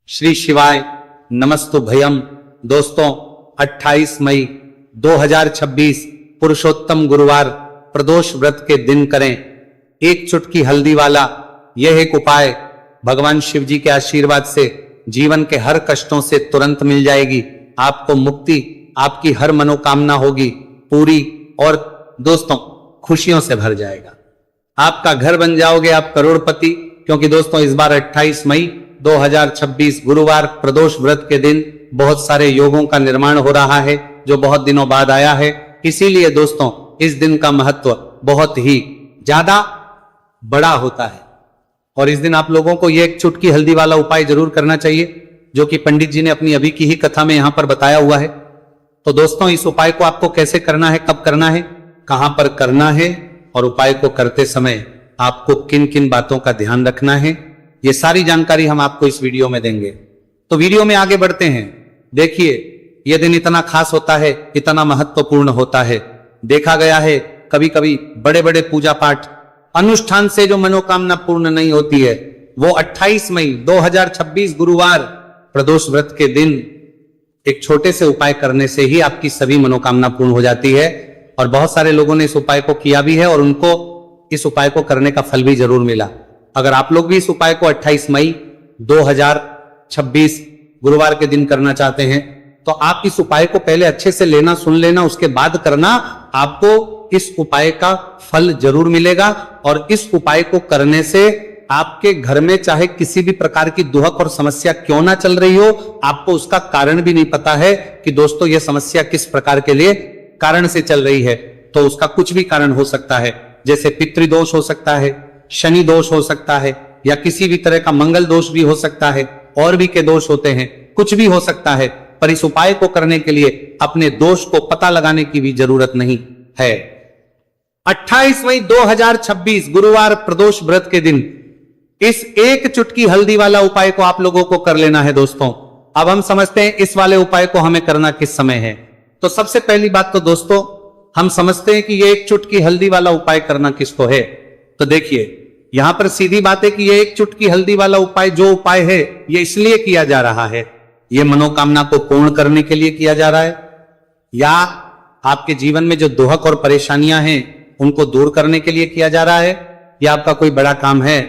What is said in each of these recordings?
श्री शिवाय नमस्तु भयम। दोस्तों 28 मई 2026 पुरुषोत्तम गुरुवार प्रदोष व्रत के दिन करें एक चुटकी हल्दी वाला यह एक उपाय। भगवान शिव जी के आशीर्वाद से जीवन के हर कष्टों से तुरंत मिल जाएगी, आपको मुक्ति, आपकी हर मनोकामना होगी पूरी और दोस्तों खुशियों से भर जाएगा। आपका घर बन जाओगे, आप करोड़पति। क्योंकि दोस्तों इस बार 28 मई 2026 गुरुवार प्रदोष व्रत के दिन बहुत सारे योगों का निर्माण हो रहा है जो बहुत दिनों बाद आया है। इसीलिए दोस्तों इस दिन का महत्व बहुत ही ज्यादा बड़ा होता है और इस दिन आप लोगों को यह एक चुटकी हल्दी वाला उपाय जरूर करना चाहिए जो कि पंडित जी ने अपनी अभी की ही कथा में यहां पर बताया हुआ है। तो दोस्तों इस उपाय को आपको कैसे करना है, कब करना है, कहां पर करना है और उपाय को करते समय आपको किन किन बातों का ध्यान रखना है, ये सारी जानकारी हम आपको इस वीडियो में देंगे। तो वीडियो में आगे बढ़ते हैं। देखिए यह दिन इतना खास होता है, इतना महत्वपूर्ण होता है। देखा गया है कभी कभी बड़े बड़े पूजा पाठ अनुष्ठान से जो मनोकामना पूर्ण नहीं होती है वो 28 मई 2026 गुरुवार प्रदोष व्रत के दिन एक छोटे से उपाय करने से ही आपकी सभी मनोकामना पूर्ण हो जाती है। और बहुत सारे लोगों ने इस उपाय को किया भी है और उनको इस उपाय को करने का फल भी जरूर मिला। अगर आप लोग भी इस उपाय को 28 मई 2026 गुरुवार के दिन करना चाहते हैं तो आप इस उपाय को पहले अच्छे से लेना, सुन लेना, उसके बाद करना। आपको इस उपाय का फल जरूर मिलेगा और इस उपाय को करने से आपके घर में चाहे किसी भी प्रकार की दुहक और समस्या क्यों ना चल रही हो, आपको उसका कारण भी नहीं पता है कि दोस्तों यह समस्या किस प्रकार के लिए कारण से चल रही है। तो उसका कुछ भी कारण हो सकता है, जैसे पितृदोष हो सकता है, शनि दोष हो सकता है या किसी भी तरह का मंगल दोष भी हो सकता है, और भी के दोष होते हैं, कुछ भी हो सकता है। पर इस उपाय को करने के लिए अपने दोष को पता लगाने की भी जरूरत नहीं है। 28 मई 2026 गुरुवार प्रदोष व्रत के दिन इस एक चुटकी हल्दी वाला उपाय को आप लोगों को कर लेना है। दोस्तों अब हम समझते हैं इस वाले उपाय को हमें करना किस समय है। तो सबसे पहली बात तो दोस्तों हम समझते हैं कि ये एक चुटकी हल्दी वाला उपाय करना किसको है। तो देखिए यहां पर सीधी बात है कि ये एक चुटकी हल्दी वाला उपाय जो उपाय है ये इसलिए किया जा रहा है, ये मनोकामना को पूर्ण करने के लिए किया जा रहा है या आपके जीवन में जो दुहक और परेशानियां हैं उनको दूर करने के लिए किया जा रहा है, या आपका कोई बड़ा काम है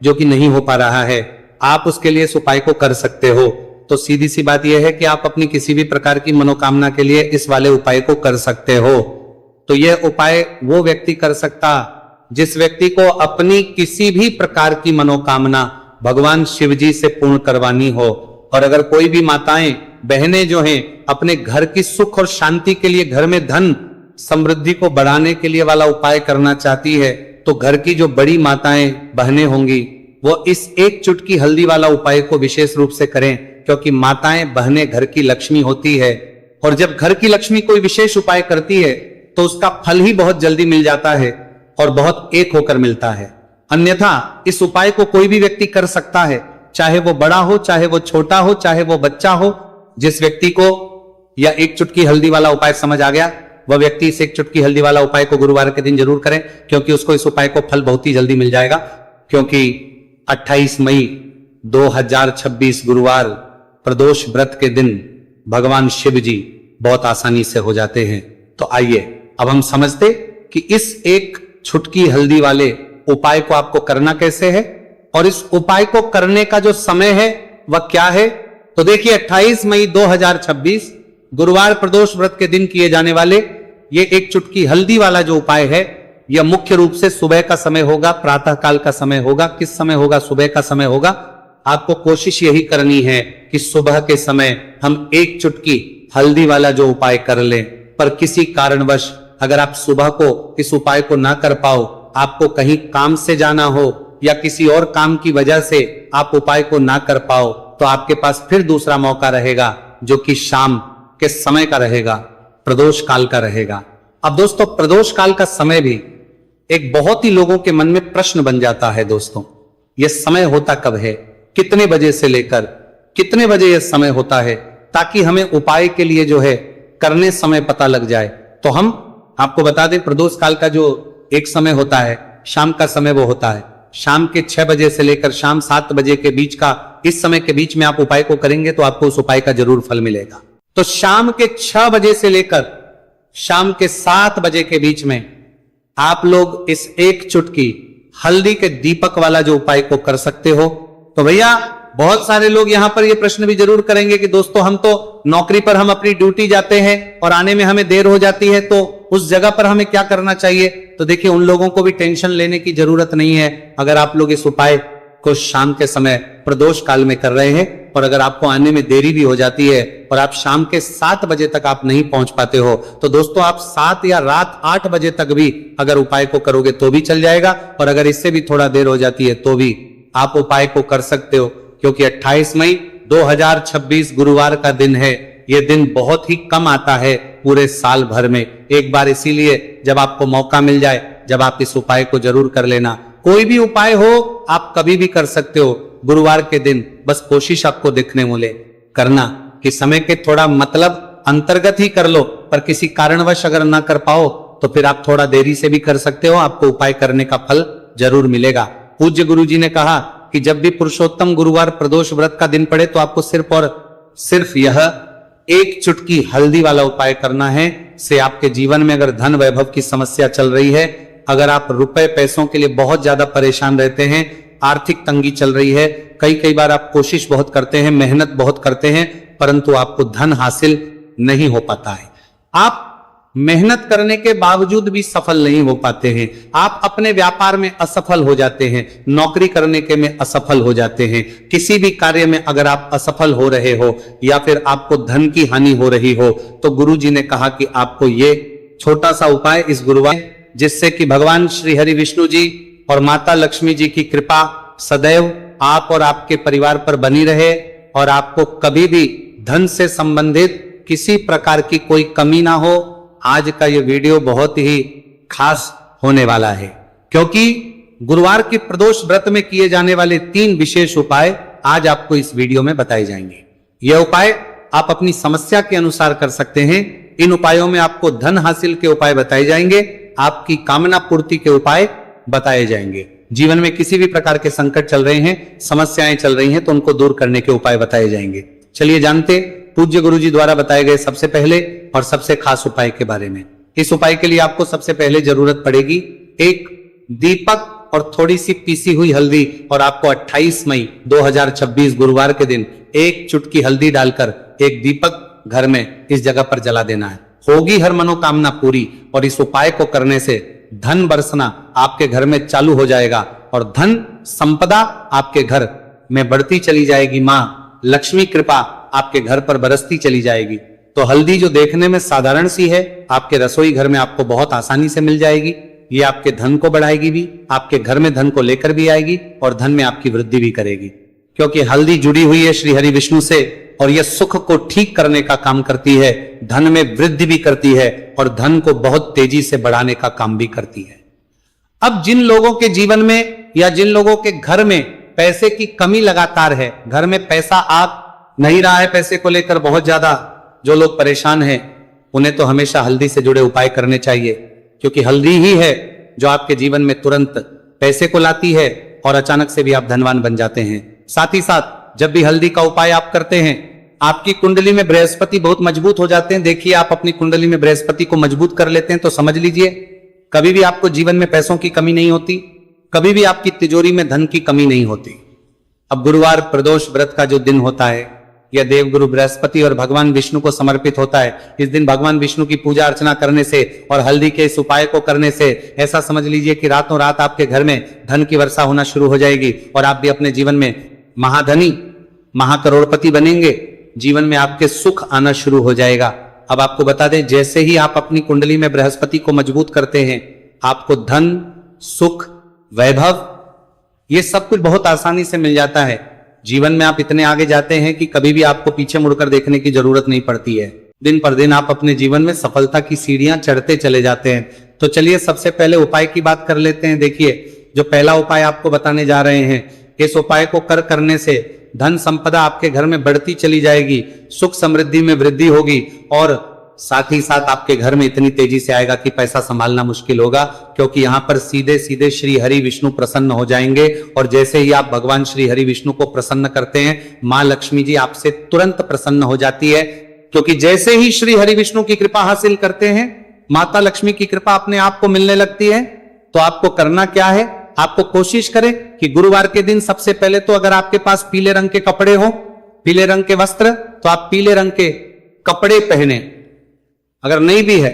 जो कि नहीं हो पा रहा है, आप उसके लिए इस उपाय को कर सकते हो। तो सीधी सी बात यह है कि आप अपनी किसी भी प्रकार की मनोकामना के लिए इस वाले उपाय को कर सकते हो। तो यह उपाय वो व्यक्ति कर सकता जिस व्यक्ति को अपनी किसी भी प्रकार की मनोकामना भगवान शिव जी से पूर्ण करवानी हो। और अगर कोई भी माताएं बहनें जो हैं अपने घर की सुख और शांति के लिए, घर में धन समृद्धि को बढ़ाने के लिए वाला उपाय करना चाहती है तो घर की जो बड़ी माताएं बहनें होंगी वो इस एक चुटकी हल्दी वाला उपाय को विशेष रूप से करें, क्योंकि माताएं बहनें घर की लक्ष्मी होती है और जब घर की लक्ष्मी कोई विशेष उपाय करती है तो उसका फल ही बहुत जल्दी मिल जाता है और बहुत एक होकर मिलता है। अन्यथा इस उपाय को कोई भी व्यक्ति कर सकता है, चाहे वो बड़ा हो, चाहे वो छोटा हो, चाहे वो बच्चा हो। जिस व्यक्ति को यह एक चुटकी हल्दी वाला उपाय समझ आ गया वह व्यक्ति इस एक चुटकी हल्दी वाला उपाय को गुरुवार के दिन जरूर करें, क्योंकि उसको इस उपाय को फल बहुत ही जल्दी मिल जाएगा। क्योंकि 28 मई 2026 गुरुवार प्रदोष व्रत के दिन भगवान शिव जी बहुत आसानी से हो जाते हैं। तो आइए अब हम समझते कि इस एक चुटकी हल्दी वाले उपाय को आपको करना कैसे है और इस उपाय को करने का जो समय है वह क्या है। तो देखिए 28 मई 2026 गुरुवार प्रदोष व्रत के दिन किए जाने वाले ये एक चुटकी हल्दी वाला जो उपाय है यह मुख्य रूप से सुबह का समय होगा, प्रातः काल का समय होगा। किस समय होगा? सुबह का समय होगा। आपको कोशिश यही करनी है कि सुबह के समय हम एक चुटकी हल्दी वाला जो उपाय कर लें। पर किसी कारणवश अगर आप सुबह को इस उपाय को ना कर पाओ, आपको कहीं काम से जाना हो या किसी और काम की वजह से आप उपाय को ना कर पाओ, तो आपके पास फिर दूसरा मौका रहेगा जो कि शाम के समय का रहेगा, प्रदोष काल का रहेगा। अब दोस्तों प्रदोष काल का समय भी एक बहुत ही लोगों के मन में प्रश्न बन जाता है। दोस्तों यह समय होता कब है, कितने बजे से लेकर कितने बजे यह समय होता है, ताकि हमें उपाय के लिए जो है करने समय पता लग जाए। तो हम आपको बता दें प्रदोष काल का जो एक समय होता है, शाम का समय वो होता है। शाम के 6 बजे से लेकर शाम 7 बजे के बीच का, इस समय के बीच में आप उपाय को करेंगे तो आपको उस उपाय का जरूर फल मिलेगा। तो शाम के 6 बजे से लेकर शाम के 7 बजे के बीच में आप लोग इस एक चुटकी हल्दी के दीपक वाला जो उपाय को कर सकते हो। तो भैया बहुत सारे लोग यहां पर ये प्रश्न भी जरूर करेंगे कि दोस्तों हम तो नौकरी पर हम अपनी ड्यूटी जाते हैं और आने में हमें देर हो जाती है, तो उस जगह पर हमें क्या करना चाहिए। तो देखिए उन लोगों को भी टेंशन लेने की जरूरत नहीं है। अगर आप लोग इस उपाय को शाम के समय प्रदोष काल में कर रहे हैं और अगर आपको आने में देरी भी हो जाती है और आप शाम के 7 बजे तक आप नहीं पहुंच पाते हो, तो दोस्तों आप 7 या रात 8 बजे तक भी अगर उपाय को करोगे तो भी चल जाएगा, और अगर इससे भी थोड़ा देर हो जाती है तो भी आप उपाय को कर सकते हो। क्योंकि 28 मई 2026 गुरुवार का दिन है। यह दिन बहुत ही कम आता है पूरे साल भर में, एक बार इसीलिए जब आपको मौका मिल जाए, जब आप इस उपाय को जरूर कर लेना। कोई भी उपाय हो आप कभी भी कर सकते हो गुरुवार के दिन, बस कोशिश आपको देखने मिले करना कि समय के थोड़ा मतलब अंतर्गत ही कर लो, पर किसी कारणवश अगर ना कर पाओ तो फिर आप थोड़ा देरी से भी कर सकते हो, आपको उपाय करने का फल जरूर मिलेगा। पूज्य गुरु जी ने कहा कि जब भी पुरुषोत्तम गुरुवार प्रदोष व्रत का दिन पड़े तो आपको सिर्फ और सिर्फ यह एक चुटकी हल्दी वाला उपाय करना है। से आपके जीवन में अगर धन वैभव की समस्या चल रही है, अगर आप रुपए पैसों के लिए बहुत ज्यादा परेशान रहते हैं, आर्थिक तंगी चल रही है, कई बार आप कोशिश बहुत करते हैं, मेहनत बहुत करते हैं, परंतु आपको धन हासिल नहीं हो पाता है, आप मेहनत करने के बावजूद भी सफल नहीं हो पाते हैं, आप अपने व्यापार में असफल हो जाते हैं, नौकरी करने के में असफल हो जाते हैं, किसी भी कार्य में अगर आप असफल हो रहे हो या फिर आपको धन की हानि हो रही हो, तो गुरु जी ने कहा कि आपको ये छोटा सा उपाय इस गुरुवार, जिससे कि भगवान श्री हरि विष्णु जी और माता लक्ष्मी जी की कृपा सदैव आप और आपके परिवार पर बनी रहे और आपको कभी भी धन से संबंधित किसी प्रकार की कोई कमी ना हो। आज का ये वीडियो बहुत ही खास होने वाला है, क्योंकि गुरुवार के प्रदोष व्रत में किए जाने वाले 3 विशेष उपाय आज आपको इस वीडियो में बताए जाएंगे। यह उपाय आप अपनी समस्या के अनुसार कर सकते हैं। इन उपायों में आपको धन हासिल के उपाय बताए जाएंगे, आपकी कामना पूर्ति के उपाय बताए जाएंगे। जीवन में किसी भी प्रकार के संकट चल रहे हैं, समस्याएं चल रही हैं, तो उनको दूर करने के उपाय बताए जाएंगे। चलिए जानते पूज्य गुरु जी द्वारा बताए गए सबसे पहले और सबसे खास उपाय के बारे में। इस उपाय के लिए आपको सबसे पहले जरूरत पड़ेगी एक दीपक और थोड़ी सी पीसी हुई हल्दी, और आपको 28 मई 2026 गुरुवार के दिन एक चुटकी हल्दी डालकर एक दीपक घर में इस जगह पर जला देना है। होगी हर मनोकामना पूरी, और इस उपाय को करने से धन बरसना आपके घर में चालू हो जाएगा और धन संपदा आपके घर में बढ़ती चली जाएगी। मां लक्ष्मी कृपा आपके घर पर बरसती चली जाएगी। तो हल्दी जो देखने में साधारण सी है, आपके रसोई घर में आपको बहुत आसानी से मिल जाएगी। ये आपके धन को बढ़ाएगी भी, आपके घर में धन को लेकर भी आएगी और धन में आपकी वृद्धि भी करेगी, क्योंकि हल्दी जुड़ी हुई है श्री हरि विष्णु से और यह सुख को ठीक करने का काम करती है, धन में वृद्धि भी करती है और धन को बहुत तेजी से बढ़ाने का काम भी करती है। अब जिन लोगों के जीवन में या जिन लोगों के घर में पैसे की कमी लगातार है, घर में पैसा आ नहीं रहा है, पैसे को लेकर बहुत ज्यादा जो लोग परेशान हैं, उन्हें तो हमेशा हल्दी से जुड़े उपाय करने चाहिए, क्योंकि हल्दी ही है जो आपके जीवन में तुरंत पैसे को लाती है और अचानक से भी आप धनवान बन जाते हैं। साथ ही साथ जब भी हल्दी का उपाय आप करते हैं, आपकी कुंडली में बृहस्पति बहुत मजबूत हो जाते हैं। देखिए आप अपनी कुंडली में बृहस्पति को मजबूत कर लेते हैं तो समझ लीजिए कभी भी आपको जीवन में पैसों की कमी नहीं होती, कभी भी आपकी तिजोरी में धन की कमी नहीं होती। अब गुरुवार प्रदोष व्रत का जो दिन होता है, यह देवगुरु बृहस्पति और भगवान विष्णु को समर्पित होता है। इस दिन भगवान विष्णु की पूजा अर्चना करने से और हल्दी के इस उपाय को करने से ऐसा समझ लीजिए कि रातों रात आपके घर में धन की वर्षा होना शुरू हो जाएगी और आप भी अपने जीवन में महाधनी महाकरोड़पति बनेंगे। जीवन में आपके सुख आना शुरू हो जाएगा। अब आपको बता दें, जैसे ही आप अपनी कुंडली में बृहस्पति को मजबूत करते हैं, आपको धन, सुख, वैभव ये सब कुछ बहुत आसानी से मिल जाता है। जीवन में आप इतने आगे जाते हैं कि कभी भी आपको पीछे मुड़कर देखने की जरूरत नहीं पड़ती है। दिन पर दिन आप अपने जीवन में सफलता की सीढ़ियां चढ़ते चले जाते हैं। तो चलिए सबसे पहले उपाय की बात कर लेते हैं। देखिए जो पहला उपाय आपको बताने जा रहे हैं, इस उपाय को करने से धन संपदा आपके घर में बढ़ती चली जाएगी, सुख समृद्धि में वृद्धि होगी और साथ ही साथ आपके घर में इतनी तेजी से आएगा कि पैसा संभालना मुश्किल होगा, क्योंकि यहां पर सीधे सीधे श्री हरि विष्णु प्रसन्न हो जाएंगे। और जैसे ही आप भगवान श्री हरि विष्णु को प्रसन्न करते हैं, मां लक्ष्मी जी आपसे तुरंत प्रसन्न हो जाती है, क्योंकि जैसे ही श्री हरि विष्णु की कृपा हासिल करते हैं, माता लक्ष्मी की कृपा अपने आप को मिलने लगती है। तो आपको करना क्या है, आपको कोशिश करें कि गुरुवार के दिन सबसे पहले तो अगर आपके पास पीले रंग के कपड़े हो, पीले रंग के वस्त्र, तो आप पीले रंग के कपड़े पहने। अगर नहीं भी है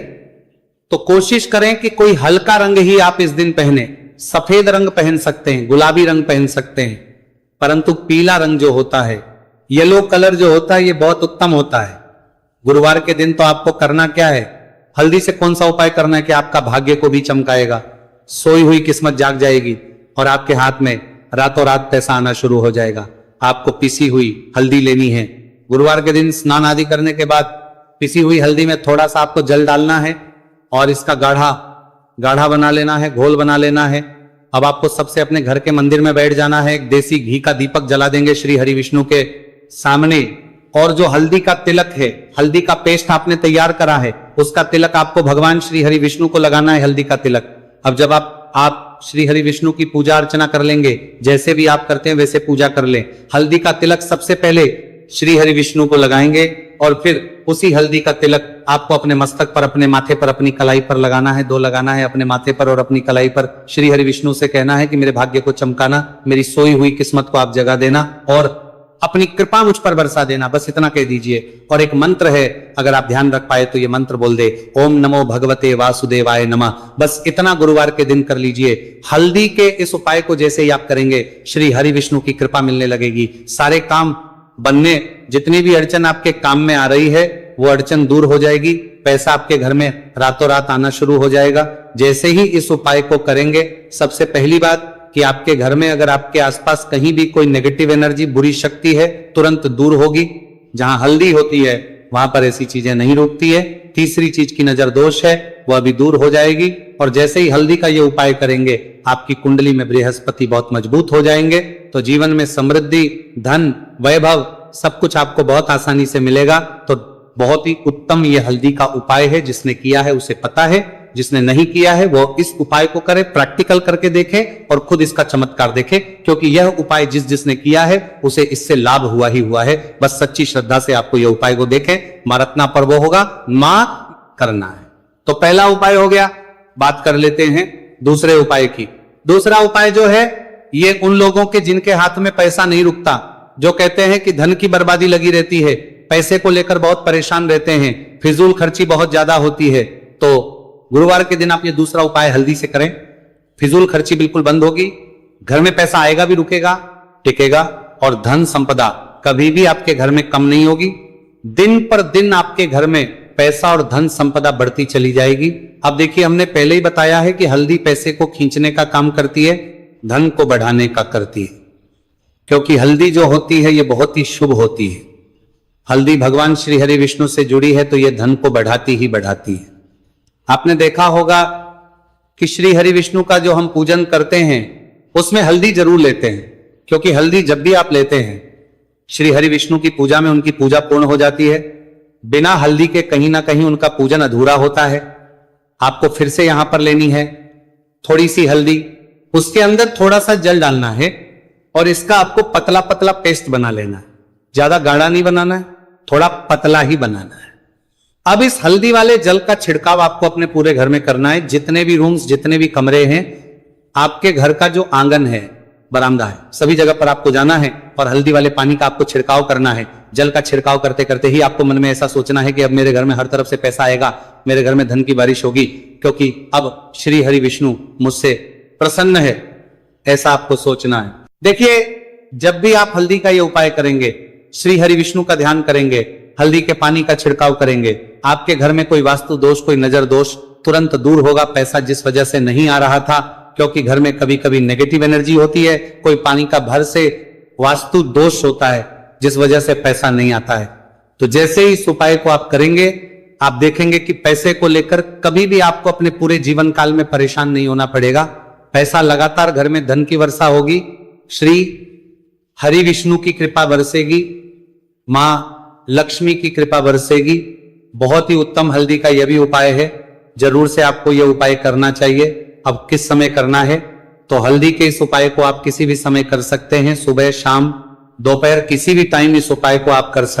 तो कोशिश करें कि कोई हल्का रंग ही आप इस दिन पहने। सफेद रंग पहन सकते हैं, गुलाबी रंग पहन सकते हैं, परंतु पीला रंग जो होता है, येलो कलर जो होता है, ये बहुत उत्तम होता है। गुरुवार के दिन तो आपको करना क्या है, हल्दी से कौन सा उपाय करना है कि आपका भाग्य को भी चमकाएगा, सोई हुई किस्मत जाग जाएगी और आपके हाथ में रातों रात पैसा आना शुरू हो जाएगा। आपको पिसी हुई हल्दी लेनी है। गुरुवार के दिन स्नान आदि करने के बाद पिसी हुई हल्दी में थोड़ा सा आपको जल डालना है और इसका गाढ़ा बना लेना है, घोल बना लेना है। अब आपको सबसे अपने घर के मंदिर में बैठ जाना है, एक देसी घी का दीपक जला देंगे श्री हरि विष्णु के सामने, और जो हल्दी का तिलक है, हल्दी का पेस्ट आपने तैयार करा है, उसका तिलक आपको भगवान श्री हरि विष्णु को लगाना है, हल्दी का तिलक। अब जब आप श्री हरि विष्णु की पूजा अर्चना कर लेंगे, जैसे भी आप करते हैं वैसे पूजा कर लें। हल्दी का तिलक सबसे पहले श्री हरि विष्णु को लगाएंगे और फिर उसी हल्दी का तिलक आपको अपने मस्तक पर, अपने माथे पर, अपनी कलाई पर लगाना है। 2 लगाना है अपने माथे पर और अपनी कलाई पर। श्री हरि विष्णु से कहना है कि मेरे भाग्य को चमकाना, मेरी सोई हुई किस्मत को आप जगा देना और अपनी कृपा मुझ पर बरसा देना, बस इतना कह दीजिए। और एक मंत्र है, अगर आप ध्यान रख पाए तो ये मंत्र बोल दे, ओम नमो भगवते वासुदेवाय नमः। बस इतना गुरुवार के दिन कर लीजिए। हल्दी के इस उपाय को जैसे ही आप करेंगे, श्री हरि विष्णु की कृपा मिलने लगेगी, सारे काम बनने, जितनी भी अड़चन आपके काम में आ रही है वो अड़चन दूर हो जाएगी, पैसा आपके घर में रातों रात आना शुरू हो जाएगा। जैसे ही इस उपाय को करेंगे, सबसे पहली बात कि आपके घर में अगर आपके आसपास कहीं भी कोई नेगेटिव एनर्जी, बुरी शक्ति है, तुरंत दूर होगी। जहां हल्दी होती है वहां पर ऐसी चीजें नहीं रुकती है। तीसरी चीज की नजर दोष है, वह भी दूर हो जाएगी। और जैसे ही हल्दी का ये उपाय करेंगे, आपकी कुंडली में बृहस्पति बहुत मजबूत हो जाएंगे, तो जीवन में समृद्धि, धन, वैभव सब कुछ आपको बहुत आसानी से मिलेगा। तो बहुत ही उत्तम ये हल्दी का उपाय है। जिसने किया है उसे पता है, जिसने नहीं किया है वो इस उपाय को करे, प्रैक्टिकल करके देखे और खुद इसका चमत्कार देखे, क्योंकि यह उपाय जिसने किया है उसे इससे लाभ हुआ ही हुआ है। बस सच्ची श्रद्धा से आपको यह उपाय को देखें। मां रत्ना पर्व होगा, मां करना है। तो पहला उपाय हो गया। बात कर लेते हैं दूसरे उपाय की। दूसरा उपाय जो है, ये उन लोगों के जिनके हाथ में पैसा नहीं रुकता, जो कहते हैं कि धन की बर्बादी लगी रहती है, पैसे को लेकर बहुत परेशान रहते हैं, फिजूल खर्ची बहुत ज्यादा होती है। तो गुरुवार के दिन आप ये दूसरा उपाय हल्दी से करें, फिजूल खर्ची बिल्कुल बंद होगी, घर में पैसा आएगा भी, रुकेगा, टिकेगा, और धन संपदा कभी भी आपके घर में कम नहीं होगी। दिन पर दिन आपके घर में पैसा और धन संपदा बढ़ती चली जाएगी। अब देखिए, हमने पहले ही बताया है कि हल्दी पैसे को खींचने का काम करती है, धन को बढ़ाने का करती है, क्योंकि हल्दी जो होती है ये बहुत ही शुभ होती है। हल्दी भगवान श्री हरि विष्णु से जुड़ी है तो ये धन को बढ़ाती ही बढ़ाती है। आपने देखा होगा कि श्री हरि विष्णु का जो हम पूजन करते हैं उसमें हल्दी जरूर लेते हैं, क्योंकि हल्दी जब भी आप लेते हैं श्री हरि विष्णु की पूजा में उनकी पूजा पूर्ण हो जाती है। बिना हल्दी के कहीं ना कहीं उनका पूजन अधूरा होता है। आपको फिर से यहां पर लेनी है थोड़ी सी हल्दी, उसके अंदर थोड़ा सा जल डालना है और इसका आपको पतला पतला पेस्ट बना लेना है। ज्यादा गाढ़ा नहीं बनाना है, थोड़ा पतला ही बनाना है। अब इस हल्दी वाले जल का छिड़काव आपको अपने पूरे घर में करना है। जितने भी रूम्स, जितने भी कमरे हैं, आपके घर का जो आंगन है, बरामदा है, सभी जगह पर आपको जाना है और हल्दी वाले पानी का आपको छिड़काव करना है। जल का छिड़काव करते करते ही आपको मन में ऐसा सोचना है कि अब मेरे घर में हर तरफ से पैसा आएगा, मेरे घर में धन की बारिश होगी, क्योंकि अब श्री हरि विष्णु मुझसे प्रसन्न है, ऐसा आपको सोचना है। देखिए, जब भी आप हल्दी का ये उपाय करेंगे, श्री हरि विष्णु का ध्यान करेंगे, हल्दी के पानी का छिड़काव करेंगे, आपके घर में कोई वास्तु दोष, कोई नजर दोष तुरंत दूर होगा। पैसा जिस वजह से नहीं आ रहा था, क्योंकि घर में कभी कभी नेगेटिव एनर्जी होती है, कोई पानी का भर से वास्तु दोष होता है जिस वजह से पैसा नहीं आता है। तो जैसे ही इस उपाय को आप करेंगे, आप देखेंगे कि पैसे को लेकर कभी भी आपको अपने पूरे जीवन काल में परेशान नहीं होना पड़ेगा। पैसा लगातार घर में, धन की वर्षा होगी, श्री हरि विष्णु की कृपा बरसेगी, मां लक्ष्मी की कृपा बरसेगी बहुत ही उत्तम हल्दी का यह भी उपाय है, जरूर से आपको यह उपाय करना चाहिए। अब किस समय करना है, तो हल्दी के इस उपाय को आप किसी भी समय कर सकते हैं, सुबह शाम दोपहर किसी भी टाइम इस उपाय को आप कर सकते हैं।